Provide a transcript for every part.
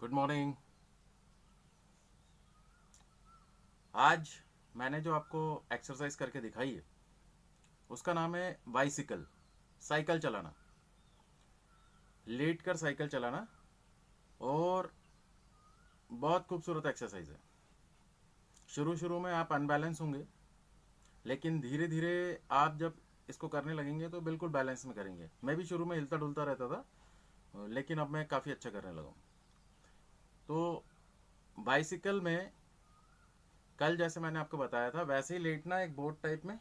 Good morning. आज मैंने जो आपको एक्सरसाइज करके दिखाई है उसका नाम है बाइसिकल, साइकिल चलाना, लेट कर साइकिल चलाना। और बहुत खूबसूरत एक्सरसाइज है। शुरू शुरू में आप अनबैलेंस होंगे, लेकिन धीरे धीरे आप जब इसको करने लगेंगे तो बिल्कुल बैलेंस में करेंगे। मैं भी शुरू में हिलता डुलता रहता था, लेकिन अब मैं काफ़ी अच्छा करने लगा हूँ। तो बाइसिकल में कल जैसे मैंने आपको बताया था वैसे ही लेटना, एक बोट टाइप में।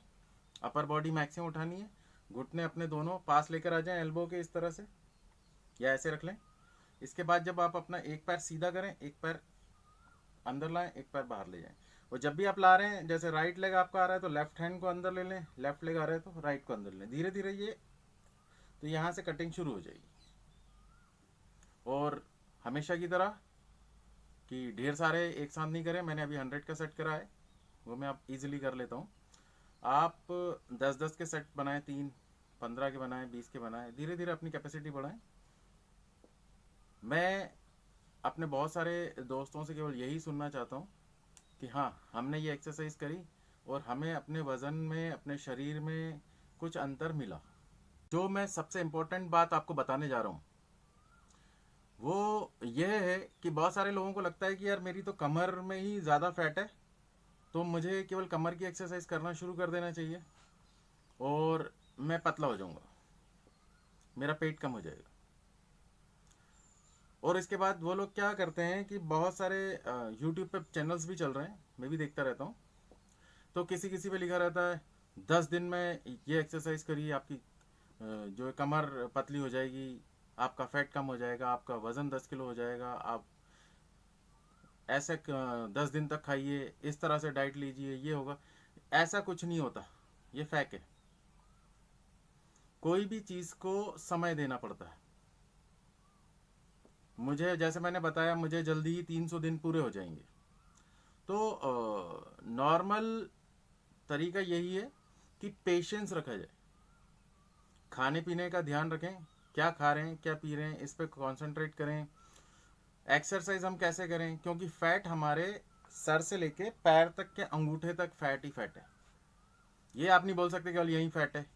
अपर बॉडी मैक्सिमम उठानी है, घुटने अपने दोनों पास लेकर आ जाएं एल्बो के, इस तरह से या ऐसे रख लें। इसके बाद जब आप अपना एक पैर सीधा करें, एक पैर अंदर लाएं, एक पैर बाहर ले जाएं। और जब भी आप ला रहे हैं, जैसे राइट लेग आपका आ रहा है तो लेफ्ट हैंड को अंदर ले लें, लेफ्ट लेग आ रहा है तो राइट को अंदर लें। धीरे धीरे ये तो यहाँ से कटिंग शुरू हो जाएगी। और हमेशा की तरह कि ढेर सारे एक साथ नहीं करें। मैंने अभी 100 का सेट करा है, वो मैं आप इजीली कर लेता हूँ। आप 10-10 के सेट बनाएं, 3-15 के बनाएं, 20 के बनाएं, धीरे धीरे अपनी कैपेसिटी बढ़ाएं। मैं अपने बहुत सारे दोस्तों से केवल यही सुनना चाहता हूँ कि हाँ, हमने ये एक्सरसाइज करी और हमें अपने वज़न में, अपने शरीर में कुछ अंतर मिला। जो मैं सबसे इम्पोर्टेंट बात आपको बताने जा रहा हूँ वो यह है कि बहुत सारे लोगों को लगता है कि यार मेरी तो कमर में ही ज़्यादा फैट है, तो मुझे केवल कमर की एक्सरसाइज करना शुरू कर देना चाहिए और मैं पतला हो जाऊंगा, मेरा पेट कम हो जाएगा। और इसके बाद वो लोग क्या करते हैं कि बहुत सारे यूट्यूब पे चैनल्स भी चल रहे हैं, मैं भी देखता रहता हूँ। तो किसी किसी पे लिखा रहता है 10 दिन में ये एक्सरसाइज करिए, आपकी जो है कमर पतली हो जाएगी, आपका फैट कम हो जाएगा, आपका वज़न 10 किलो हो जाएगा, आप ऐसे 10 दिन तक खाइए, इस तरह से डाइट लीजिए, ये होगा। ऐसा कुछ नहीं होता, ये फैक है। कोई भी चीज़ को समय देना पड़ता है। मुझे जैसे मैंने बताया, मुझे जल्दी ही 300 दिन पूरे हो जाएंगे। तो नॉर्मल तरीका यही है कि पेशेंस रखा जाए, खाने पीने का ध्यान रखें, क्या खा रहे हैं, क्या पी रहे हैं, इस पर कॉन्सेंट्रेट करें। एक्सरसाइज हम कैसे करें, क्योंकि फैट हमारे सर से लेके पैर तक के अंगूठे तक फैट ही फैट है। ये आप नहीं बोल सकते केवल यहीं फैट है,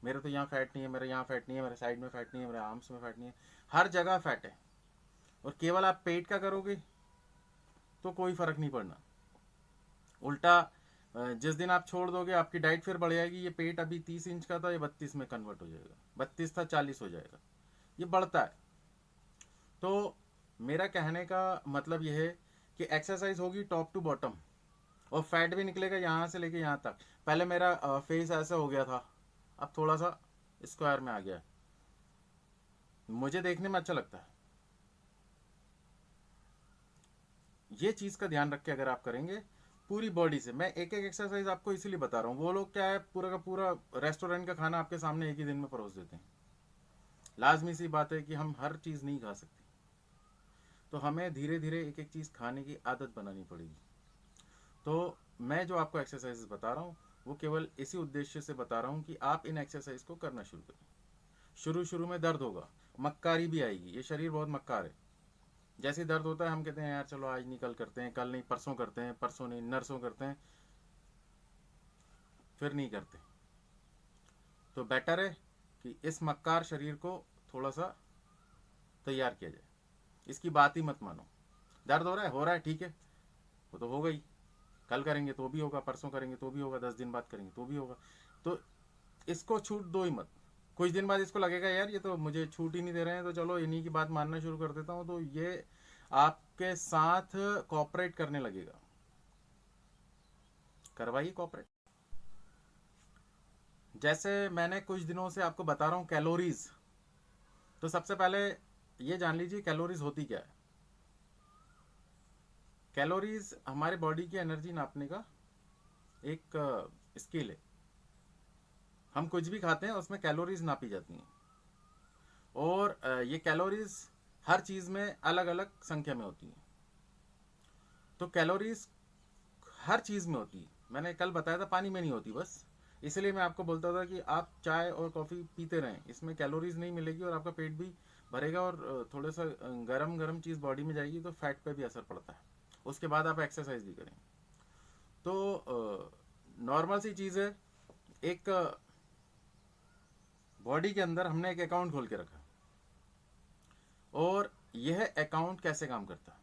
मेरे तो यहाँ फैट नहीं है, मेरे यहाँ फैट नहीं है, मेरे साइड में फैट नहीं है, मेरे आर्म्स में फैट नहीं है। हर जगह फैट है। और केवल आप पेट का करोगे तो कोई फर्क नहीं पड़ना। उल्टा जिस दिन आप छोड़ दोगे आपकी डाइट फिर बढ़ जाएगी। ये पेट अभी 30 इंच का था, ये 32 में कन्वर्ट हो जाएगा, 32 था 40 हो जाएगा, ये बढ़ता है। तो मेरा कहने का मतलब यह है कि एक्सरसाइज होगी टॉप टू बॉटम, और फैट भी निकलेगा यहाँ से लेके यहाँ तक। पहले मेरा फेस ऐसा हो गया था, अब थोड़ा सा स्क्वायर में आ गया, मुझे देखने में अच्छा लगता है। ये चीज़ का ध्यान रख के अगर आप करेंगे पूरी बॉडी से, मैं एक एक एक्सरसाइज आपको इसीलिए बता रहा हूँ। वो लोग क्या है, पूरा का पूरा रेस्टोरेंट का खाना आपके सामने एक ही दिन में परोस देते हैं। लाजमी सी बात है कि हम हर चीज़ नहीं खा सकते, तो हमें धीरे धीरे एक एक चीज़ खाने की आदत बनानी पड़ेगी। तो मैं जो आपको एक्सरसाइज बता रहा हूँ वो केवल इसी उद्देश्य से बता रहा हूँ कि आप इन एक्सरसाइज को करना शुरू करें। शुरू शुरू में दर्द होगा, मक्कारी भी आएगी, ये शरीर बहुत मक्कार है। जैसे ही दर्द होता है हम कहते हैं यार चलो आज नहीं कल करते हैं, कल नहीं परसों करते हैं, परसों नहीं नरसों करते हैं, फिर नहीं करते। तो बेटर है कि इस मक्कार शरीर को थोड़ा सा तैयार किया जाए। इसकी बात ही मत मानो। दर्द हो रहा है ठीक है, वो तो हो गई, कल करेंगे तो भी होगा, परसों करेंगे तो भी होगा, 10 दिन बाद करेंगे तो भी होगा। तो इसको छूट दो ही मत। कुछ दिन बाद इसको लगेगा यार ये तो मुझे छूट ही नहीं दे रहे हैं, तो चलो इन्हीं की बात मानना शुरू कर देता हूँ, तो ये आपके साथ कॉपरेट करने लगेगा। करवाइए कॉपरेट। जैसे मैंने कुछ दिनों से आपको बता रहा हूँ कैलोरीज, तो सबसे पहले ये जान लीजिए कैलोरीज होती क्या है। कैलोरीज हमारे बॉडी की एनर्जी नापने का एक स्केल है। हम कुछ भी खाते हैं उसमें कैलोरीज नापी जाती हैं, और ये कैलोरीज हर चीज़ में अलग अलग संख्या में होती हैं। तो कैलोरीज हर चीज़ में होती है। मैंने कल बताया था पानी में नहीं होती बस, इसलिए मैं आपको बोलता था कि आप चाय और कॉफ़ी पीते रहें, इसमें कैलोरीज नहीं मिलेगी और आपका पेट भी भरेगा और थोड़ा सा गरम गरम चीज़ बॉडी में जाएगी तो फैट पे भी असर पड़ता है। उसके बाद आप एक्सरसाइज भी करेंगे तो नॉर्मल सी चीज़ है। एक बॉडी के अंदर हमने एक अकाउंट खोल के रखा और यह अकाउंट कैसे काम करता है,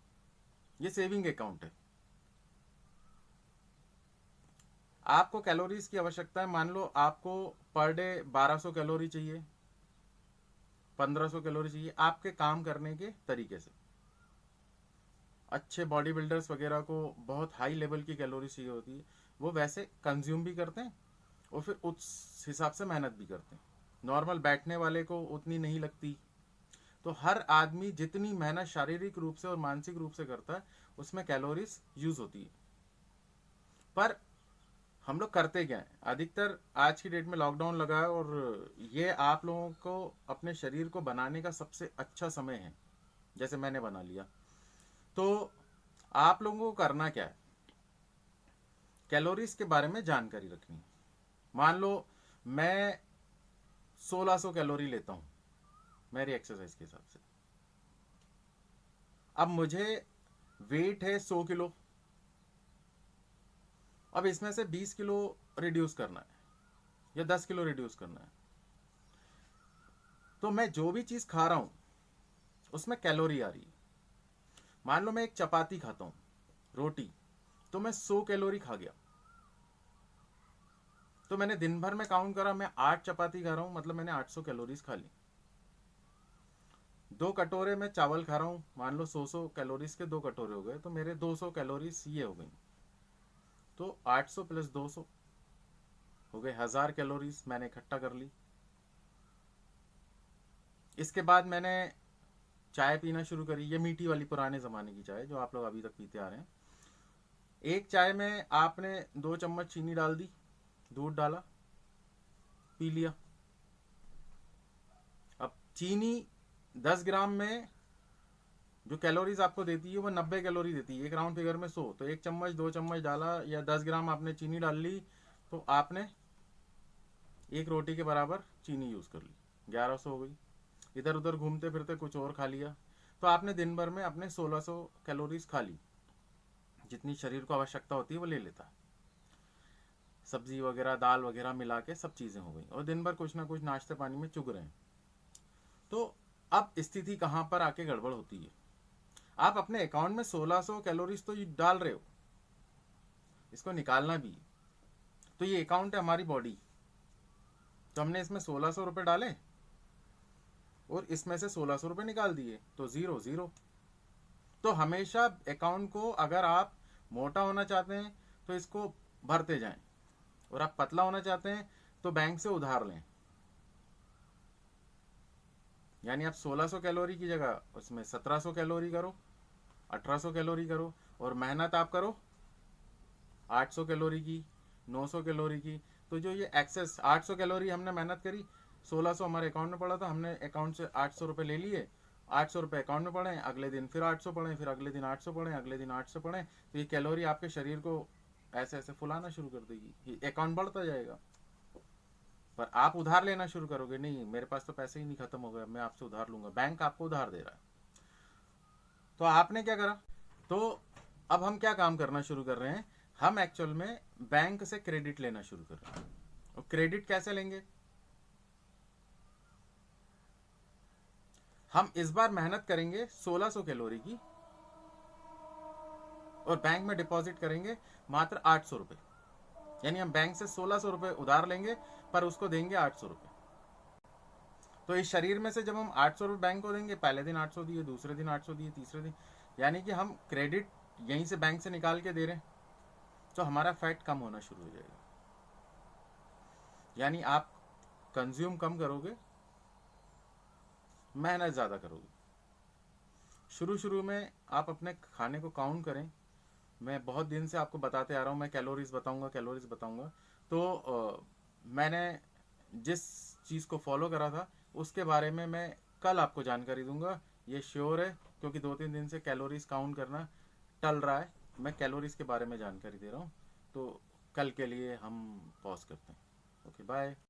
ये सेविंग अकाउंट है। आपको कैलोरीज की आवश्यकता है, मान लो आपको पर डे 1200 कैलोरी चाहिए, 1500 कैलोरी चाहिए, आपके काम करने के तरीके से। अच्छे बॉडी बिल्डर्स वगैरह को बहुत हाई लेवल की कैलोरी चाहिए होती है, वो वैसे कंज्यूम भी करते हैं और फिर उस हिसाब से मेहनत भी करते हैं। नॉर्मल बैठने वाले को उतनी नहीं लगती। तो हर आदमी जितनी मेहनत शारीरिक रूप से और मानसिक रूप से करता है उसमें कैलोरीज यूज होती है। पर हम लोग करते क्या है, अधिकतर आज की डेट में लॉकडाउन लगा है और ये आप लोगों को अपने शरीर को बनाने का सबसे अच्छा समय है, जैसे मैंने बना लिया। तो आप लोगों को करना क्या है, कैलोरीज के बारे में जानकारी रखनी है। मान लो मैं 1600 कैलोरी लेता हूँ मेरी एक्सरसाइज के हिसाब से। अब मुझे वेट है 100 किलो, अब इसमें से 20 किलो रिड्यूस करना है या 10 किलो रिड्यूस करना है। तो मैं जो भी चीज़ खा रहा हूँ उसमें कैलोरी आ रही है। मान लो मैं एक चपाती खाता हूँ, रोटी, तो मैं 100 कैलोरी खा गया। तो मैंने दिन भर में काउंट करा, मैं 8 चपाती खा रहा हूँ, मतलब मैंने 800 कैलोरीज खा ली। 2 कटोरे में चावल खा रहा हूँ, मान लो 100 कैलोरीज के 2 कटोरे हो गए, तो मेरे 200 कैलोरीज ये हो गई। तो 800 प्लस 200 हो गए 1000 कैलोरीज मैंने इकट्ठा कर ली। इसके बाद मैंने चाय पीना शुरू करी, ये मीठी वाली पुराने ज़माने की चाय जो आप लोग अभी तक पीते आ रहे हैं। एक चाय में आपने 2 चम्मच चीनी डाल दी, दूध डाला, पी लिया। अब चीनी 10 ग्राम में जो कैलोरीज आपको देती है वो 90 कैलोरी देती है, एक राउंड फिगर में 100। तो 1 चम्मच 2 चम्मच डाला या 10 ग्राम आपने चीनी डाल ली, तो आपने एक रोटी के बराबर चीनी यूज़ कर ली, 1100 हो गई। इधर उधर घूमते फिरते कुछ और खा लिया, तो आपने दिन भर में अपने 1600 कैलोरीज खा ली। जितनी शरीर को आवश्यकता होती है वो ले लेता है। सब्जी वगैरह दाल वगैरह मिला के सब चीज़ें हो गई और दिन भर कुछ ना कुछ नाश्ते पानी में चुग रहे हैं। तो अब स्थिति कहाँ पर आके गड़बड़ होती है, आप अपने अकाउंट में 1600 कैलोरीज तो डाल रहे हो, इसको निकालना भी। तो ये अकाउंट है हमारी बॉडी, तो हमने इसमें 1600 रुपये डाले और इसमें से 1600 रुपये निकाल दिए, तो जीरो जीरो। तो हमेशा अकाउंट को अगर आप मोटा होना चाहते हैं तो इसको भरते जाएं, और आप पतला होना चाहते हैं तो बैंक से उधार लें। यानी आप 1600 कैलोरी की जगह उसमें 1700 कैलोरी करो, 1800 कैलोरी करो, और मेहनत आप करो 800 कैलोरी की, 900 कैलोरी की। तो जो ये एक्सेस 800 कैलोरी हमने मेहनत करी, 1600 हमारे अकाउंट में पड़ा था, हमने अकाउंट से 800 रुपये ले लिए, 800 रुपये अकाउंट में पड़े, अगले दिन फिर 800 पड़े, फिर अगले दिन 800 पड़े, अगले दिन 800 पड़े। तो ये कैलोरी आपके शरीर को ऐसे ऐसे फुलाना शुरू कर देगी, ये अकाउंट बढ़ता जाएगा। पर आप उधार लेना शुरू करोगे, नहीं मेरे पास तो पैसे ही नहीं, खत्म हो गया, मैं आपसे उधार लूंगा, बैंक आपको उधार दे रहा है। तो आपने क्या करा, तो अब हम क्या काम करना शुरू कर रहे हैं, हम एक्चुअल में बैंक से क्रेडिट लेना शुरू कर रहे हैं। और क्रेडिट कैसे लेंगे, हम इस बार मेहनत करेंगे 1600 कैलोरी की और बैंक में डिपॉजिट करेंगे मात्र 800 रुपये। यानी हम बैंक से 1600 रुपये उधार लेंगे पर उसको देंगे 800 रुपये। तो इस शरीर में से जब हम 800 रुपये बैंक को देंगे, पहले दिन 800 दिए, दूसरे दिन 800 दिए, तीसरे दिन, यानी कि हम क्रेडिट यहीं से बैंक से निकाल के दे रहे हैं, तो हमारा फैट कम होना शुरू हो जाएगा। यानी आप कंज्यूम कम करोगे, मेहनत ज़्यादा करोगे। शुरू शुरू में आप अपने खाने को काउंट करें। मैं बहुत दिन से आपको बताते आ रहा हूँ, मैं कैलोरीज बताऊँगा, कैलोरीज बताऊँगा। तो मैंने जिस चीज़ को फॉलो करा था उसके बारे में मैं कल आपको जानकारी दूंगा, ये श्योर है, क्योंकि 2-3 दिन से कैलोरीज काउंट करना टल रहा है। मैं कैलोरीज के बारे में जानकारी दे रहा हूँ। तो कल के लिए हम पॉज करते हैं। Okay, bye.